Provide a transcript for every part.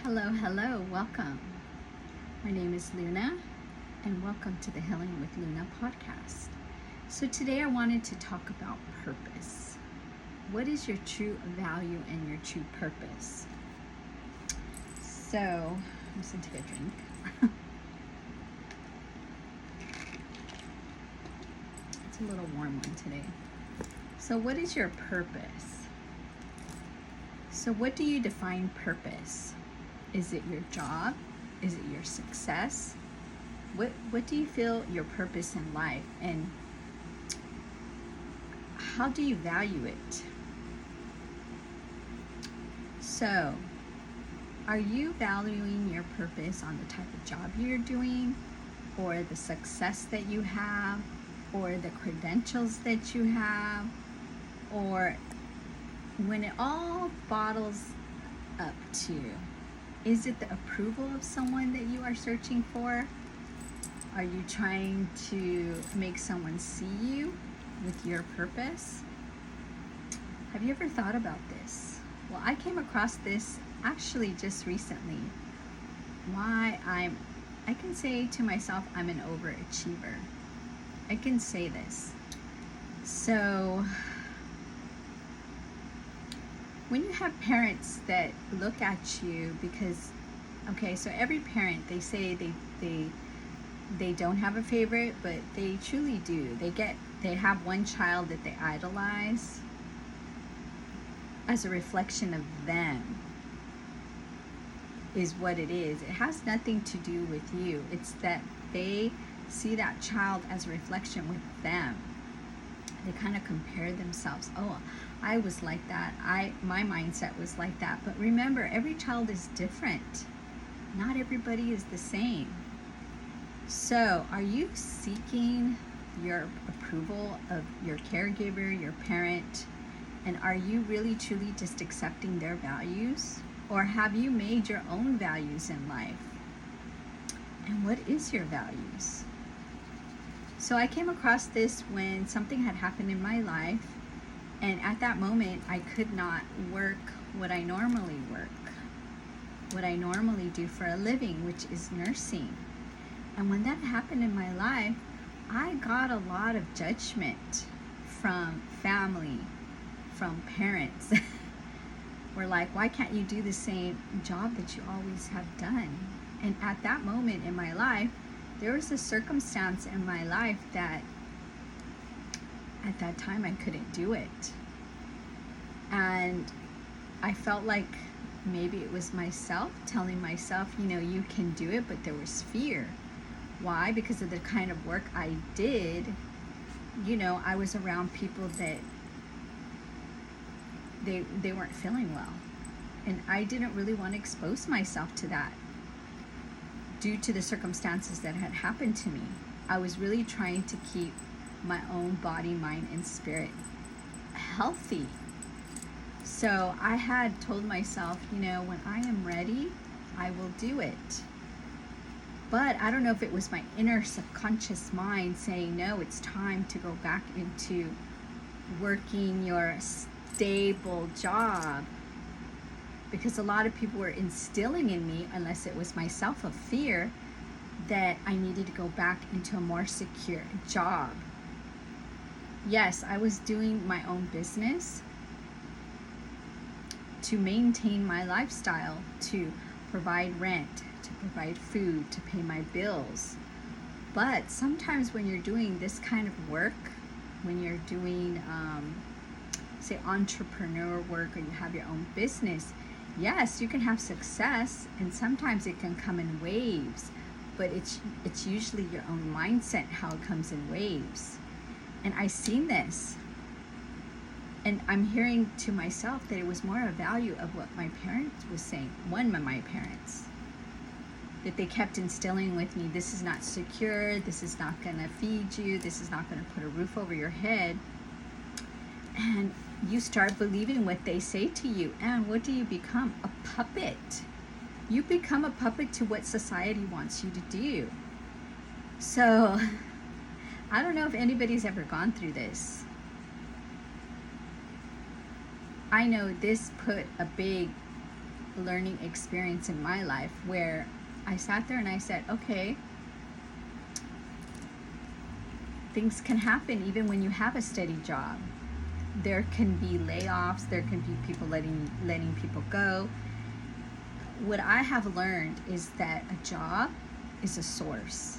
Hello, welcome. My name is Luna, and welcome to the Healing with Luna podcast. So, today I wanted to talk about purpose. What is your true value and your true purpose? So, I'm just gonna take a drink. It's a little warm one today. So, what is your purpose? So, what do you define purpose? Is it your job? Is it your success? What do you feel your purpose in life, and how do you value it? So, are you valuing your purpose on the type of job you're doing, or the success that you have, or the credentials that you have, or when it all bottles up to, is it the approval of someone that you are searching for? Are you trying to make someone see you with your purpose? Have you ever thought about this? Well, I came across this actually just recently. I can say to myself, I'm an overachiever. I can say this. So, when you have parents that look at you, because, okay, so every parent, they say they don't have a favorite, but they truly do. They have one child that they idolize as a reflection of them, is what it is. It has nothing to do with you. It's that they see that child as a reflection with them. They kind of compare themselves. Oh, I was like that. My mindset was like that. But remember, every child is different. Not everybody is the same. So, are you seeking your approval of your caregiver, your parent? And are you really truly just accepting their values? Or have you made your own values in life? And what is your values? So I came across this when something had happened in my life, and at that moment I could not work what I normally work, what I normally do for a living, which is nursing. And when that happened in my life, I got a lot of judgment from family, from parents. We're like, why can't you do the same job that you always have done? And at that moment in my life, there was a circumstance in my life that at that time I couldn't do it. And I felt like maybe it was myself telling myself, you can do it, but there was fear. Why? Because of the kind of work I did. I was around people that they weren't feeling well. And I didn't really want to expose myself to that. Due to the circumstances that had happened to me, I was really trying to keep my own body, mind, and spirit healthy. So I had told myself, when I am ready, I will do it. But I don't know if it was my inner subconscious mind saying, no, it's time to go back into working your stable job. Because a lot of people were instilling in me, unless it was myself, of fear that I needed to go back into a more secure job. Yes, I was doing my own business to maintain my lifestyle, to provide rent, to provide food, to pay my bills. But sometimes when you're doing this kind of work, when you're doing, say, entrepreneur work, or you have your own business, yes, you can have success, and sometimes it can come in waves, but it's usually your own mindset how it comes in waves. And I seen this, and I'm hearing to myself that it was more a value of what my parents was saying. One of my parents, that they kept instilling with me, this is not secure, this is not going to feed you, this is not going to put a roof over your head. And you start believing what they say to you, and what do you become? A puppet. You become a puppet to what society wants you to do. So, I don't know if anybody's ever gone through this. I know this put a big learning experience in my life where I sat there and I said, okay, things can happen even when you have a steady job. There can be layoffs, there can be people letting people go. What I have learned is that a job is a source.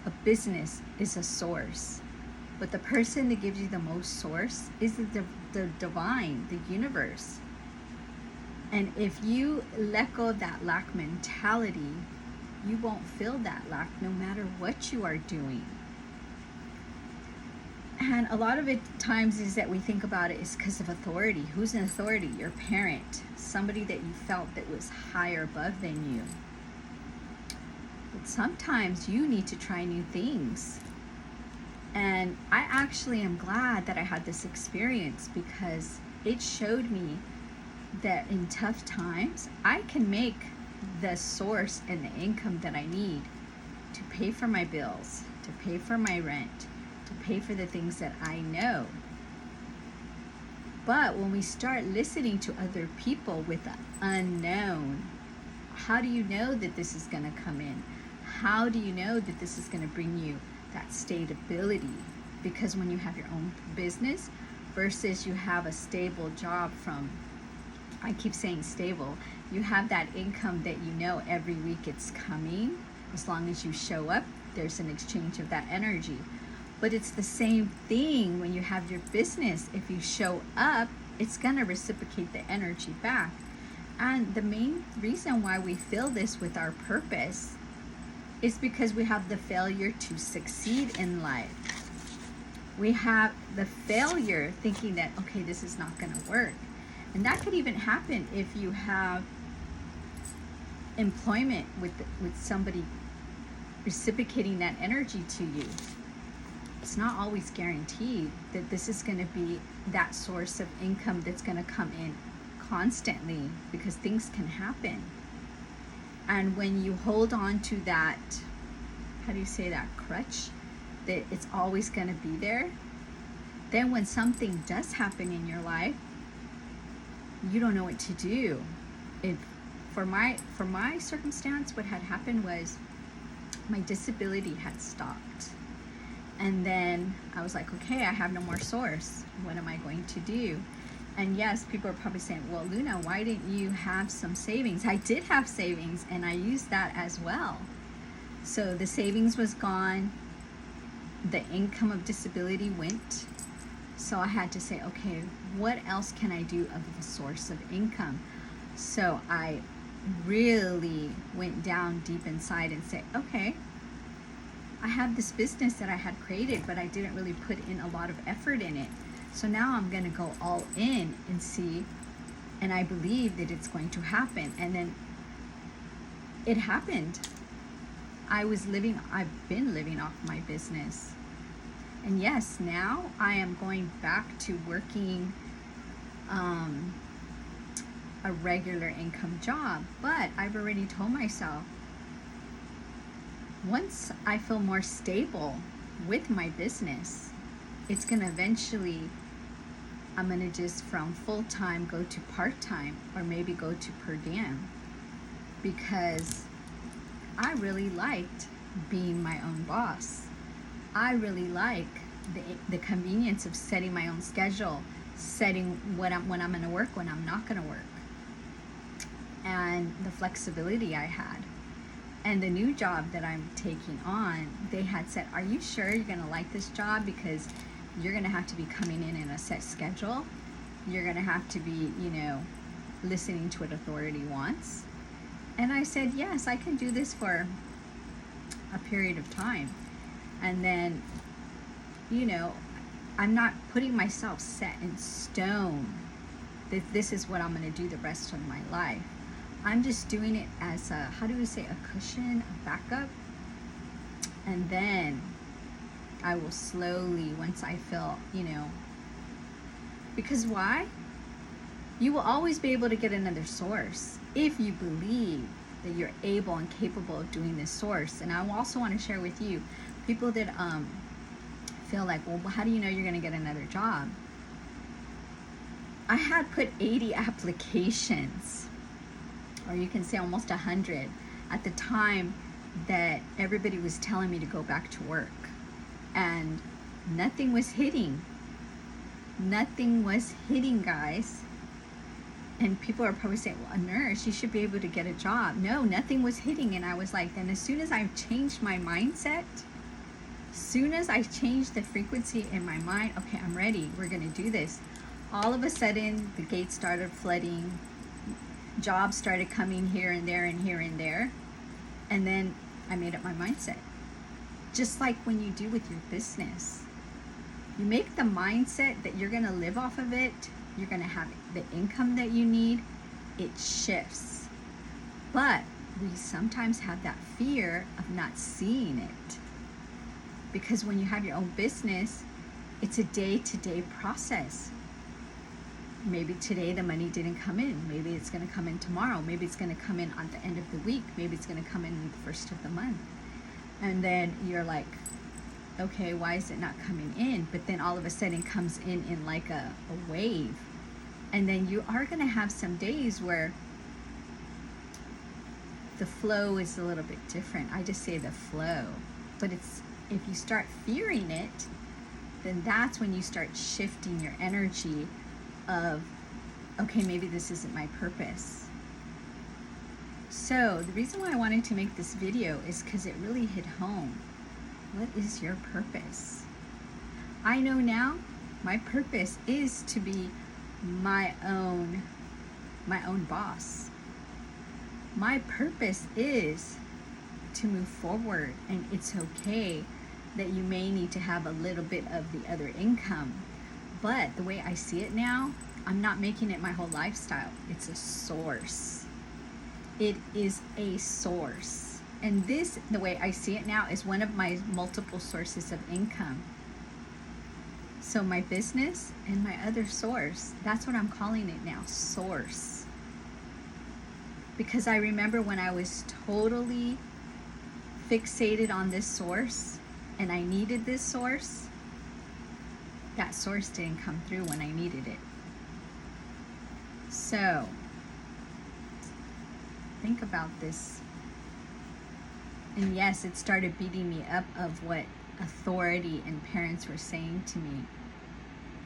A business is a source. But the person that gives you the most source is the divine, the universe. And if you let go of that lack mentality, you won't feel that lack no matter what you are doing. And a lot of it times is that we think about it is because of authority. Who's an authority? Your parent, somebody that you felt that was higher above than you. But sometimes you need to try new things. And I actually am glad that I had this experience because it showed me that in tough times, I can make the source and the income that I need to pay for my bills, to pay for my rent, to pay for the things that I know. But when we start listening to other people with the unknown, how do you know that this is going to come in? How do you know that this is going to bring you that stability? Because when you have your own business versus you have a stable job from, I keep saying stable, you have that income that you know every week it's coming. As long as you show up, there's an exchange of that energy. But it's the same thing when you have your business. If you show up, it's going to reciprocate the energy back. And the main reason why we feel this with our purpose is because we have the failure to succeed in life. We have the failure thinking that, okay, this is not going to work. And that could even happen if you have employment with somebody reciprocating that energy to you. It's not always guaranteed that this is going to be that source of income that's going to come in constantly, because things can happen. And when you hold on to that, how do you say that, crutch, that it's always going to be there, then when something does happen in your life, you don't know what to do. For my circumstance, what had happened was my disability had stopped. And then I was like, okay, I have no more source. What am I going to do? And yes, people are probably saying, well, Luna, why didn't you have some savings? I did have savings, and I used that as well. So the savings was gone. The income of disability went. So I had to say, okay, what else can I do of a source of income? So I really went down deep inside and said, okay, I have this business that I had created, but I didn't really put in a lot of effort in it. So now I'm going to go all in and see, and I believe that it's going to happen. And then it happened. I've been living off my business. And yes, now I am going back to working a regular income job. But I've already told myself, once I feel more stable with my business, it's going to eventually, I'm going to just from full-time go to part-time, or maybe go to per diem, because I really liked being my own boss. I really like the convenience of setting my own schedule, setting when I'm going to work, when I'm not going to work, and the flexibility I had. And the new job that I'm taking on, they had said, are you sure you're going to like this job? Because you're going to have to be coming in a set schedule. You're going to have to be, listening to what authority wants. And I said, yes, I can do this for a period of time. And then, I'm not putting myself set in stone that this is what I'm going to do the rest of my life. I'm just doing it as a cushion, a backup. And then I will slowly, once I feel, because why? You will always be able to get another source if you believe that you're able and capable of doing this source. And I also want to share with you, people that feel like, well, how do you know you're going to get another job? I had put 80 applications or you can say almost 100, at the time that everybody was telling me to go back to work. And nothing was hitting. Nothing was hitting, guys. And people are probably saying, well, a nurse, you should be able to get a job. No, nothing was hitting. And I was like, then as soon as I changed my mindset, soon as I changed the frequency in my mind, okay, I'm ready, we're going to do this. All of a sudden, the gates started flooding. Jobs started coming here and there and here and there. And then I made up my mindset. Just like when you do with your business. You make the mindset that you're going to live off of it. You're going to have the income that you need. It shifts. But we sometimes have that fear of not seeing it. Because when you have your own business, it's a day-to-day process. Maybe today the money didn't come in. Maybe it's going to come in tomorrow. Maybe it's going to come in at the end of the week. Maybe it's going to come in the first of the month. And then you're like, okay, why is it not coming in? But then all of a sudden it comes in like a wave. And then you are going to have some days where the flow is a little bit different. I just say the flow. But it's, if you start fearing it, then that's when you start shifting your energy of, okay, maybe this isn't my purpose. So the reason why I wanted to make this video is because it really hit home. What is your purpose? I know now my purpose is to be my own boss. My purpose is to move forward, and it's okay that you may need to have a little bit of the other income. But the way I see it now, I'm not making it my whole lifestyle. It's a source. It is a source. And this, the way I see it now, is one of my multiple sources of income. So my business and my other source, that's what I'm calling it now, source. Because I remember when I was totally fixated on this source and I needed this source, that source didn't come through when I needed it. So think about this. And yes, it started beating me up of what authority and parents were saying to me,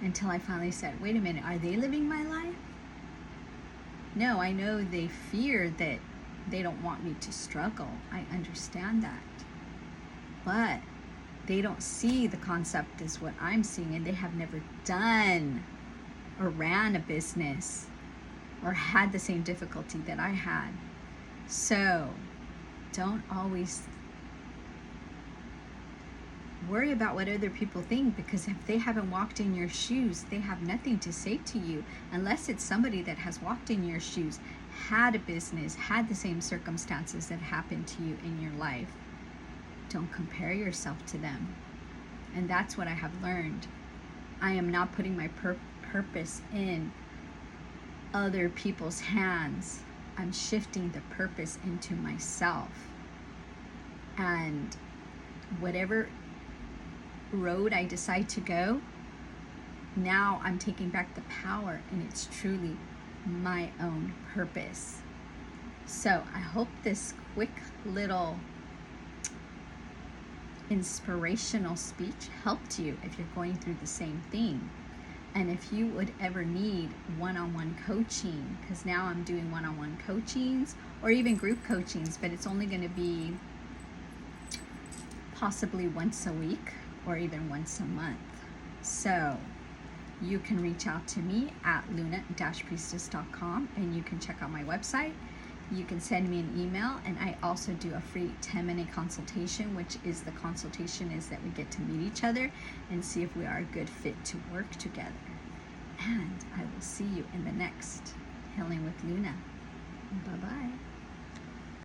until I finally said, wait a minute, are they living my life? No, I know they fear that they don't want me to struggle. I understand that. But they don't see the concept as what I'm seeing, and they have never done or ran a business or had the same difficulty that I had. So don't always worry about what other people think, because if they haven't walked in your shoes, they have nothing to say to you, unless it's somebody that has walked in your shoes, had a business, had the same circumstances that happened to you in your life. Don't compare yourself to them. And that's what I have learned. I am not putting my purpose in other people's hands. I'm shifting the purpose into myself. And whatever road I decide to go, now I'm taking back the power, and it's truly my own purpose. So I hope this quick little inspirational speech helped you if you're going through the same thing. And if you would ever need one-on-one coaching, because now I'm doing one-on-one coachings or even group coachings, but it's only going to be possibly once a week or even once a month. So you can reach out to me at luna-priestess.com, and you can check out my website. You can send me an email, and I also do a free 10-minute consultation, which is the consultation is that we get to meet each other and see if we are a good fit to work together. And I will see you in the next Healing with Luna. Bye-bye.